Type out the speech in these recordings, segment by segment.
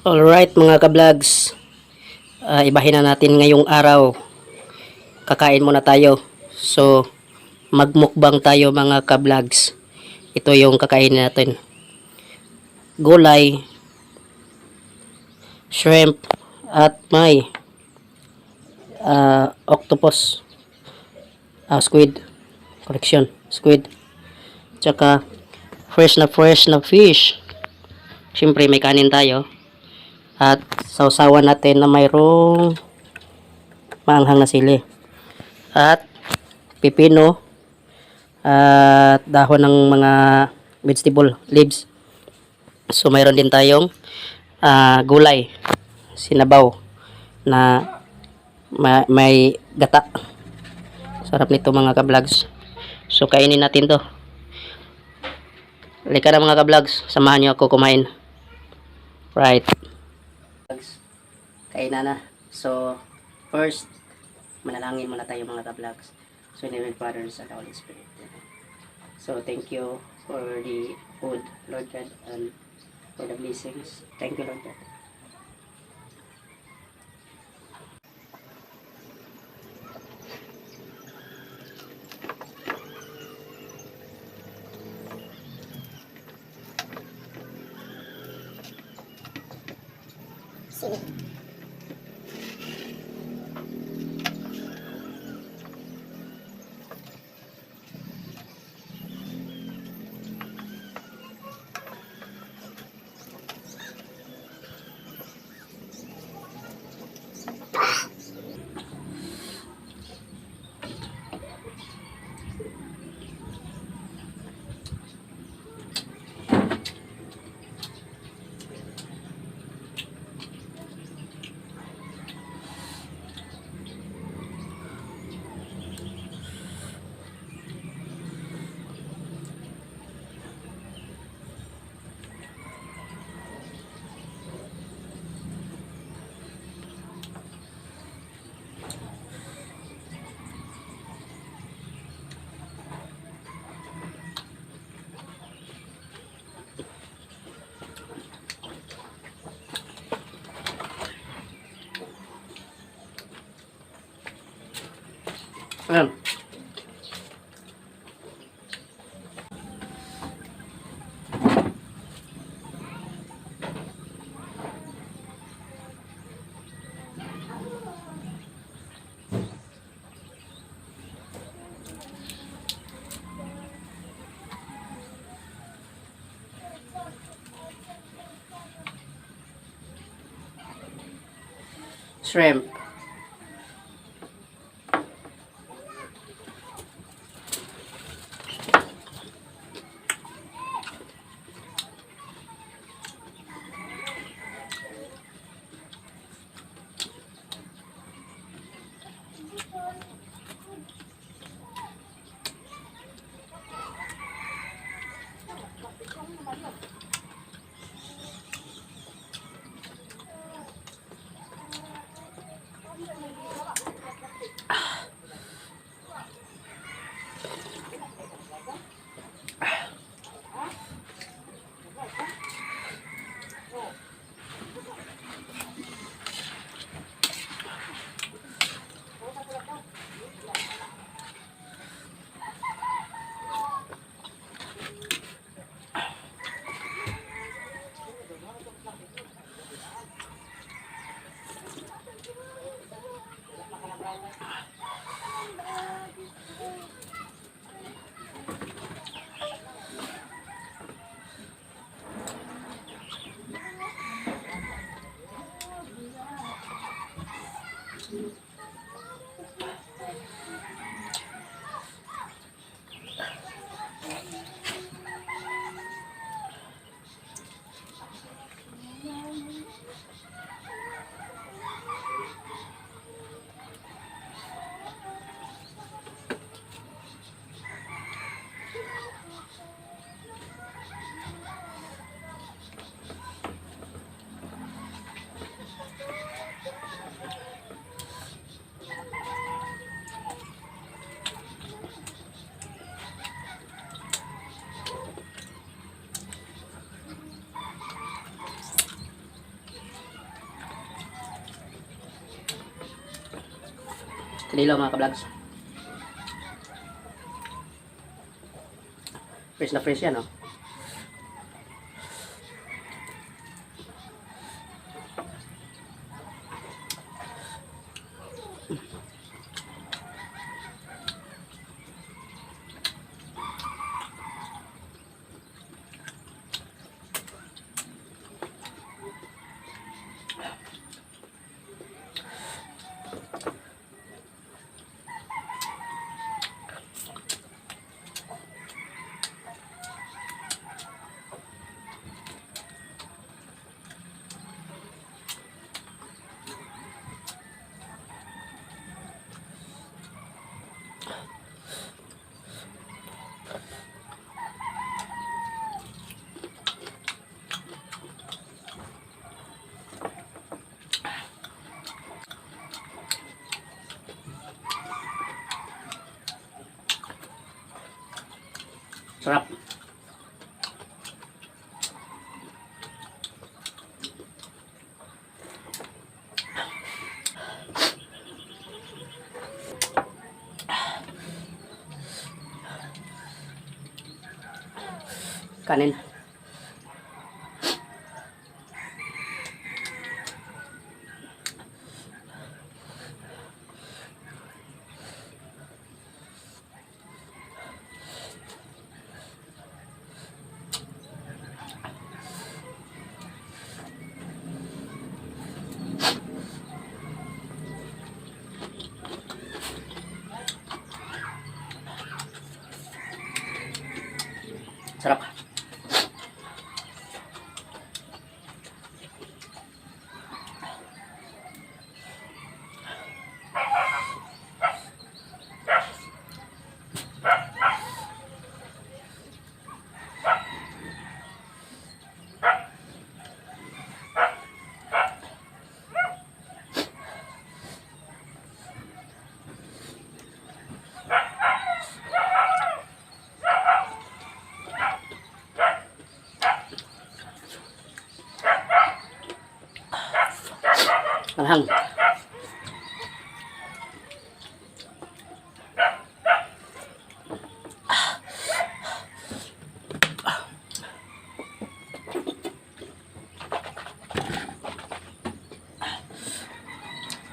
Alright mga ka-vlogs, ibahin na natin ngayong araw. Kakain muna tayo. So, magmukbang tayo mga ka-vlogs. Ito yung kakainin natin. Gulay, shrimp, at may octopus, squid, correction, squid. Tsaka, fresh na fish. Siyempre may kanin tayo. At sausawan natin na mayroong maanghang na sili. At pipino. At dahon ng mga vegetable leaves. So mayroon din tayong gulay. Sinabaw na may gata. Sarap nito mga ka-vlogs. So kainin natin to. Halika na mga ka-vlogs. Samahan nyo ako kumain. Right. Kainan na. So, first, manalangin muna tayo mga ka-vlogs. So, in the name of the Father, and Son, and Holy Spirit. So, thank you for the food, Lord God, and for the blessings. Thank you, Lord God. Sige. Ayan. Shrimp. Kanilaw mga ka-vlogs. Fresh na fresh yan, oh. Sarap. Kanin. Sarap. Anghang.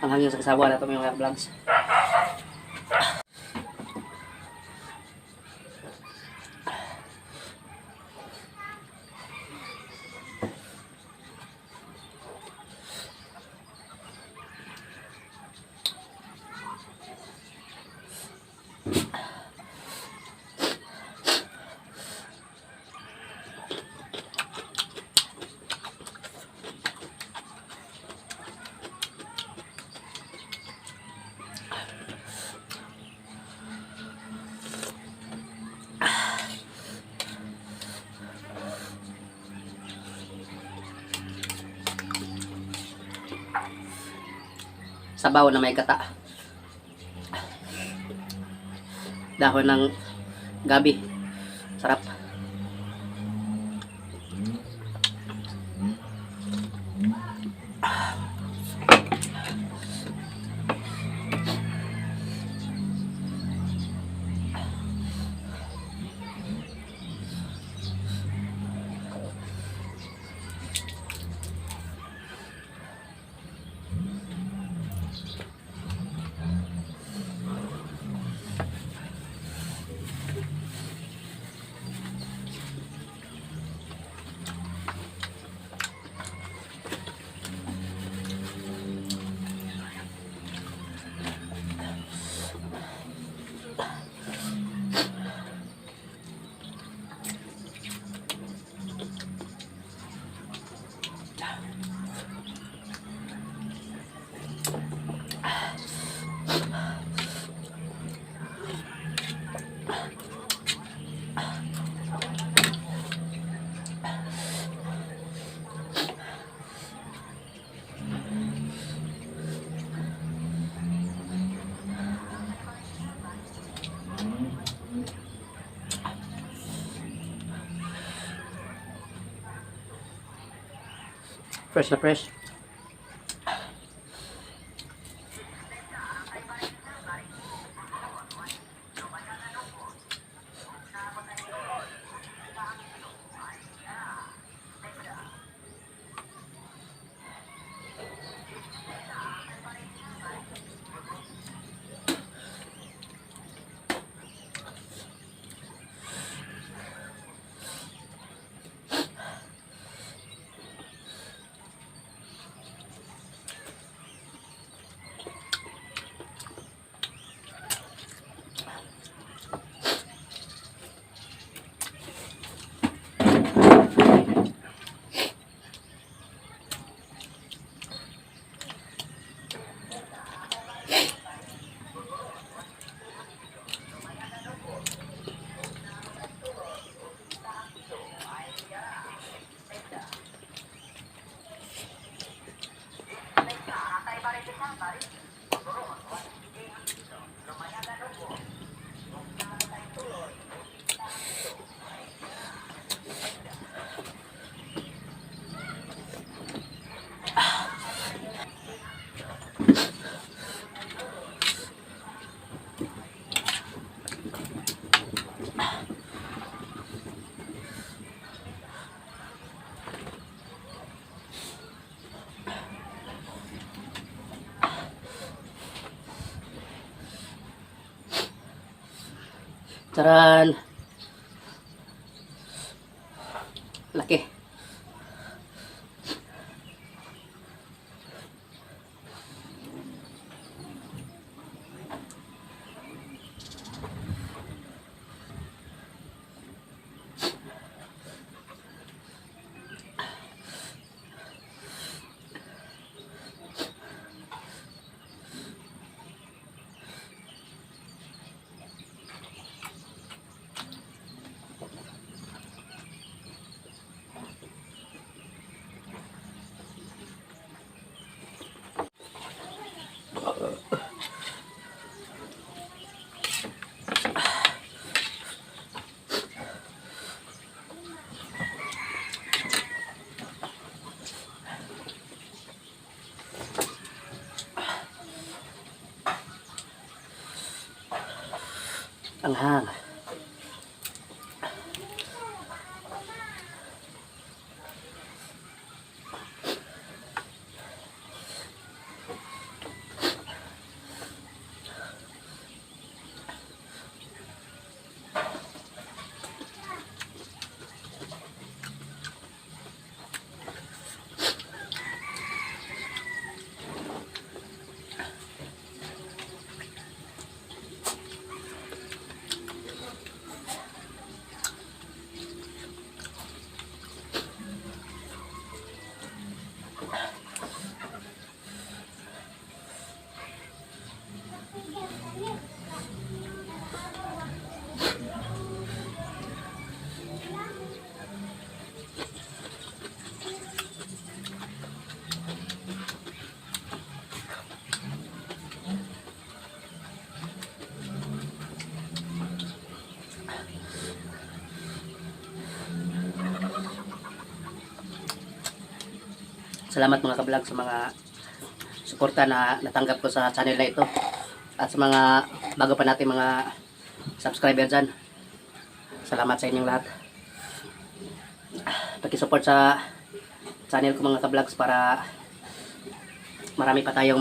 Anghang yung sa kasawa na ito mga vlogs. Sabaw na may gata. Dahon ng gabi. Sarap. Fresh na fresh. Taran. Laki. Ang hang. Salamat mga ka-vlog sa mga suporta na natanggap ko sa channel na ito. At sa mga bago pa natin mga subscriber dyan. Salamat sa inyong lahat. Paki-support sa channel ko mga ka-vlogs para marami pa tayong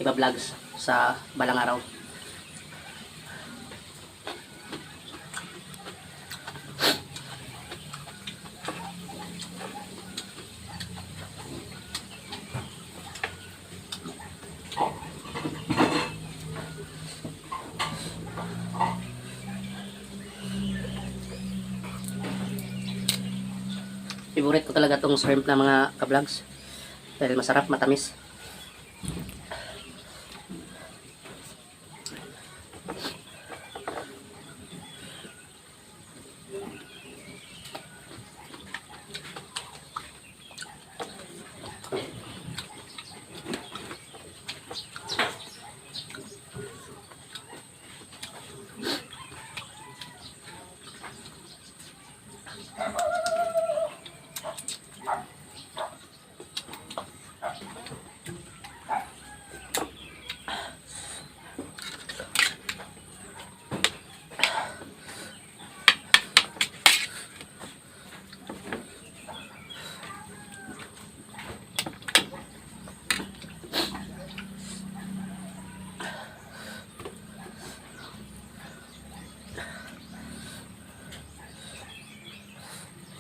iba-vlogs sa balang araw. Favorite ko talaga tong shrimp na mga ka-vlogs dahil masarap, matamis.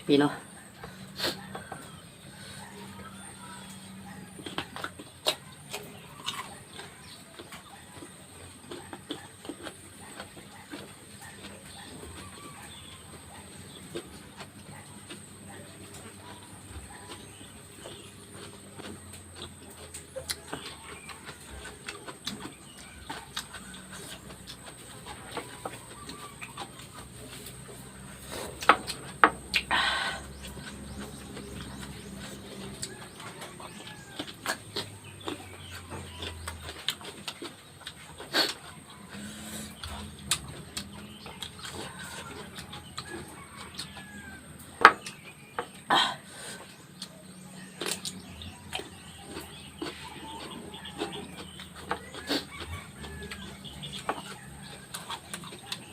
Pino.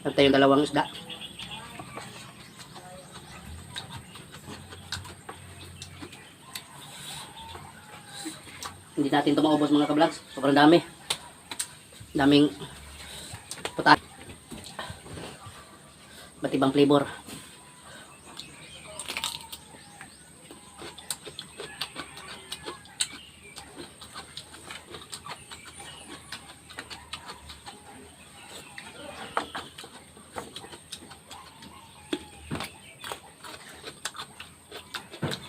At yung dalawang isda. Hindi natin ito maubos mga ka-vlogs. Sobrang dami. Daming puta. Ba't ibang flavor.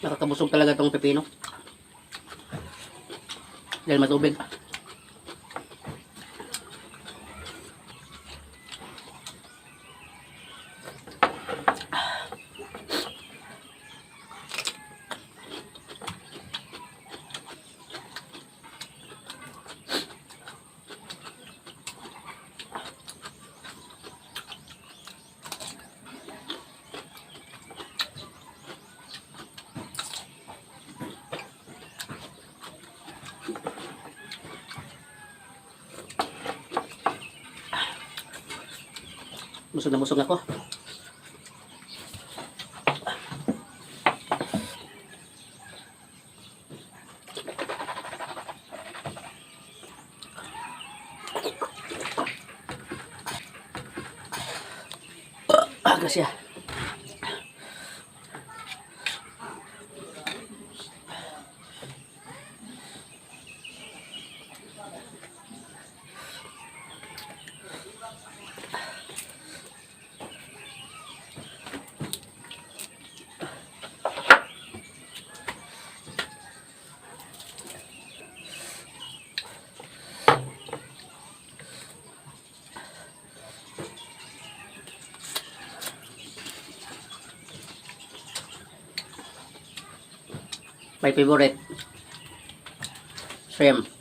Nakakabusog talaga itong pepino. Dahil matubig. Busog na busog ako. Gracias. My favorite shrimp.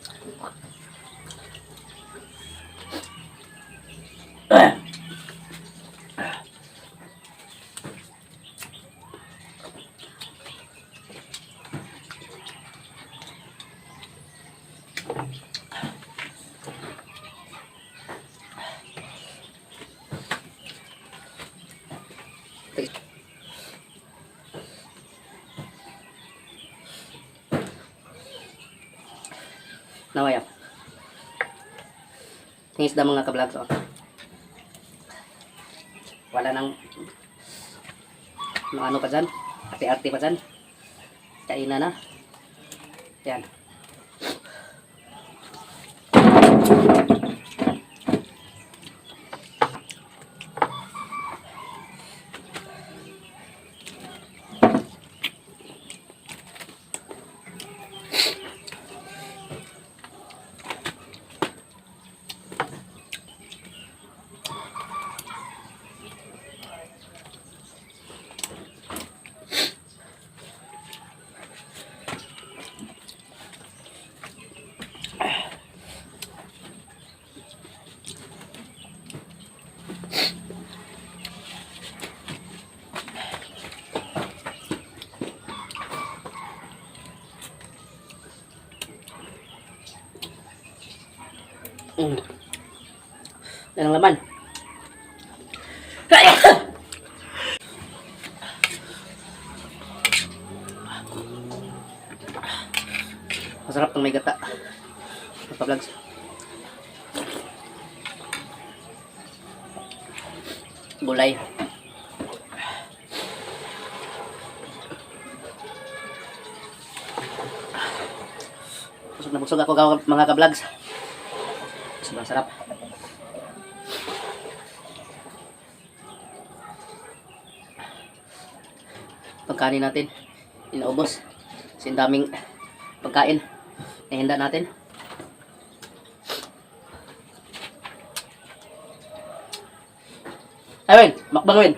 Nawaya. Tingis na mga ka-vlogs. Oh. Wala nang ano pa dyan. Arte-arte pa dyan. Kainan na. Yan. Yan ang laman. Masarap ng may gata. Pa-vlogs. Gulay. Busog ako mga ka-vlogs. Sobrang sarap. Pagkain natin, inaubos. Kasi daming pagkain na handa natin. Ayun, makbang Win.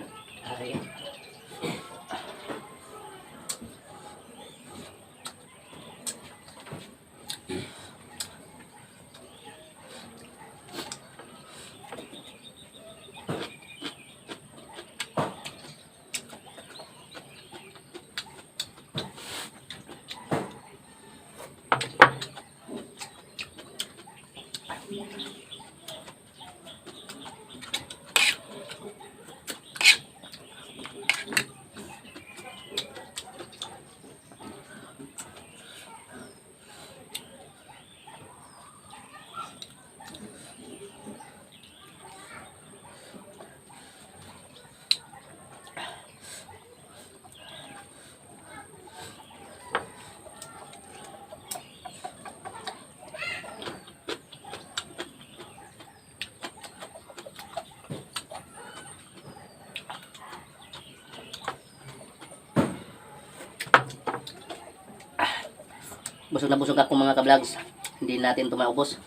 Busog na busog ako mga ka-vlogs. Hindi natin ito maubos.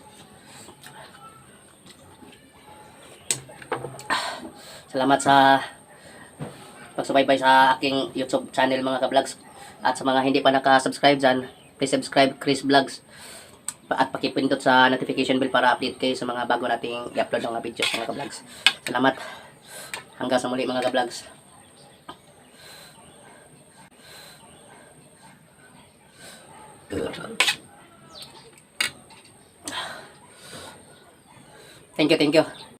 Salamat sa pagsubaybay sa aking YouTube channel mga ka-vlogs. At sa mga hindi pa naka-subscribe dyan, please subscribe Chris Vlogs. At pakipindot sa notification bell para update kayo sa mga bago nating i-upload ng mga videos mga ka-vlogs. Salamat. Hanggang sa muli mga ka-vlogs. Thank you, thank you.